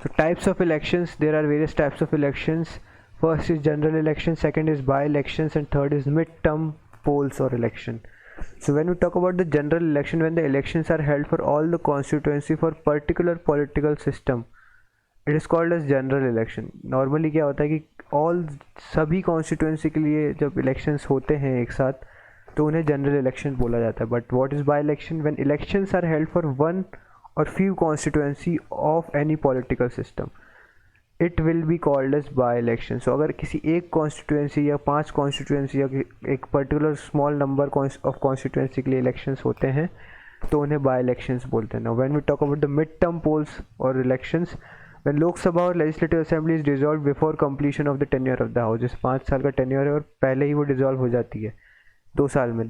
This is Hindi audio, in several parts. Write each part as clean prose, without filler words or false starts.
So types of elections, there are various types of elections. First is general election, second is by-elections, and third is midterm polls or election. So when we talk about the general election, when the elections are held for all the constituency for particular political system, it is called as general election. Normally क्या होता है कि ऑल सभी कॉन्स्टिट्यूंसी के लिए जब इलेक्शंस होते हैं एक साथ तो उन्हें जनरल इलेक्शन बोला जाता है. But what is by election? When elections are held for one और few constituency of any political system, it will be called as by election. So अगर किसी एक कॉन्स्टिट्यूंसी या 5 कॉन्स्टिट्यूंसी या एक particular small number of constituency के लिए इलेक्शंस होते हैं तो उन्हें बाय इलेक्शंस बोलते हैं. Now when we talk about the mid term polls और इलेक्शंस, when Lok Sabha और Legislative Assembly is dissolved before completion of the tenure of the House, जैसे 5 साल का टेन्योर है और पहले ही वो डिजॉल्व हो जाती है 2 साल में,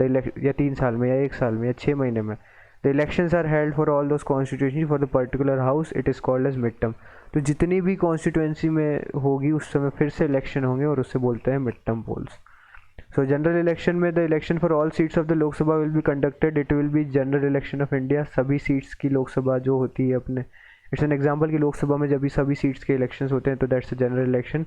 या 3 साल में, या 1 साल में, या 6 महीने में. The elections are held for all those constitution for the particular house, it is called as mid term. तो जितनी भी कॉन्स्टिट्यूंसी में होगी उस समय फिर से इलेक्शन होंगे और उससे बोलते हैं mid term polls. So general election में the election for all seats of the Lok Sabha will be conducted. It will be general election of India. सभी सीट्स की लोकसभा जो होती है अपने, इट्स एन एग्जाम्पल कि लोकसभा में जब भी सभी सीट्स के इलेक्शंस होते हैं तो that's a general election.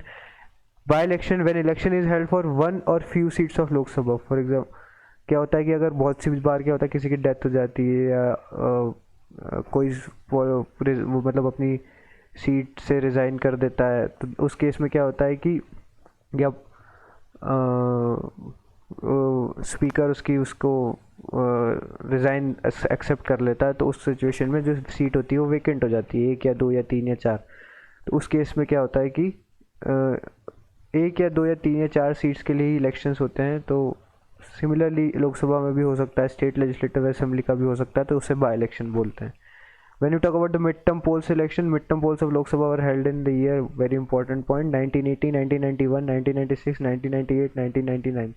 By election, when election is held for one और few seats of Lok Sabha. For example क्या होता है कि अगर बहुत सी बार क्या होता है किसी की डेथ हो जाती है या कोई मतलब अपनी सीट से रिज़ाइन कर देता है, तो उस केस में क्या होता है कि या स्पीकर उसको रिज़ाइन एक्सेप्ट कर लेता है, तो उस सिचुएशन में जो सीट होती है वो वेकेंट हो जाती है, 1 या 2 या 3 या 4. तो उस केस में क्या होता है कि 1 या 2 या 3 या 4 सीट्स के लिए ही इलेक्शंस होते हैं. तो सिमिलरली लोकसभा में भी हो सकता है, स्टेट लेजिस्लेटिव असेंबली का भी हो सकता है, तो उसे बाय इलेक्शन बोलते हैं. When you talk about the midterm polls election, midterm polls of Lok Sabha were held in the year, very important point, 1980, 1991, 1996, 1998, 1999.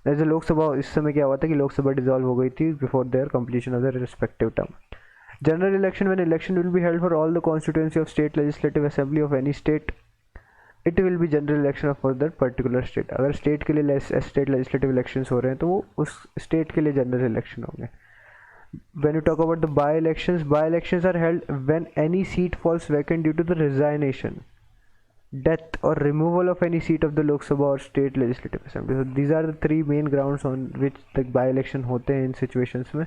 जैसे लोकसभा इस समय क्या हुआ था कि लोकसभा डिसॉल्व हो गई थी before there completion of the respective term. General election, when election will be held for all the constituency of state legislative assembly of any state, it will be general election of for that particular state. अगर स्टेट के लिए स्टेट लेजिस्लेटिव इलेक्शंस हो रहे हैं तो वो उस स्टेट के लिए जनरल इलेक्शन होंगे. When you talk about the by-elections are held when any seat falls vacant due to the resignation, death or removal of any seat of the Lok Sabha or state legislative assembly. So these are the 3 main grounds on which the by-election होते हैं इन situations में.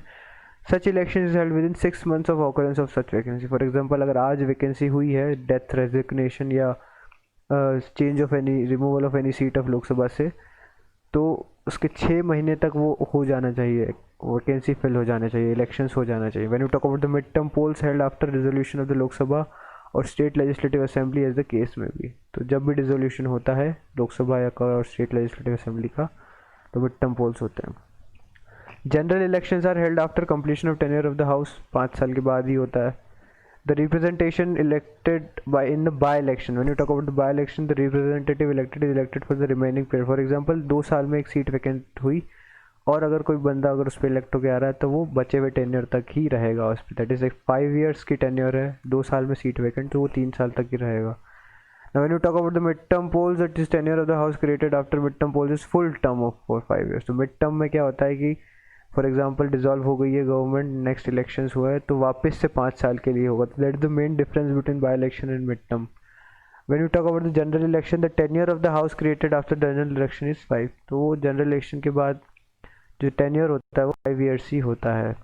Such election is held within 6 months of occurrence of such vacancy. For example, अगर आज vacancy हुई है, death, resignation या change of any, removal of any seat of Lok Sabha से, तो उसके 6 महीने तक वो हो जाना चाहिए, वैकेंसी फिल हो जाना चाहिए, इलेक्शंस हो जाना चाहिए. When you talk about the mid term polls held after resolution of the Lok Sabha और state legislative assembly as the case में भी, तो जब भी डिसोल्यूशन होता है लोकसभा या और स्टेट लेजिस्लेटिव असेंबली का तो मिड टर्म पोल्स होते हैं. General elections are held after completion of tenure of the house. 5 साल के बाद ही होता है. The representation elected in the by-election. When you talk about the by-election, the representative elected is elected for the remaining period. For example, 2 साल में एक सीट वैकेंट हुई और अगर कोई बंदा अगर उस पर इलेक्ट होकर आ रहा है तो वो बचे हुए टेन्योर तक ही रहेगा उस पर. दैट इज़ 5 years की टेन्योर है, 2 साल में सीट वैकेंट, तो वो 3 साल तक ही रहेगा. Now when you talk about the mid-term polls, that is tenure of the house created after mid-term polls is full term of 5 years. तो mid-term में क्या होता है कि फॉर एग्जाम्पल डिजॉल्व हो गई है गवर्नमेंट, नेक्स्ट इलेक्शंस हुआ है तो वापस से 5 साल के लिए होगा. तो that is the main difference between by election and mid term. When you talk about the general election, the tenure of the house created after general election is 5. तो वो जनरल इलेक्शन के बाद जो टेन्योर होता है वो 5 years ही होता है.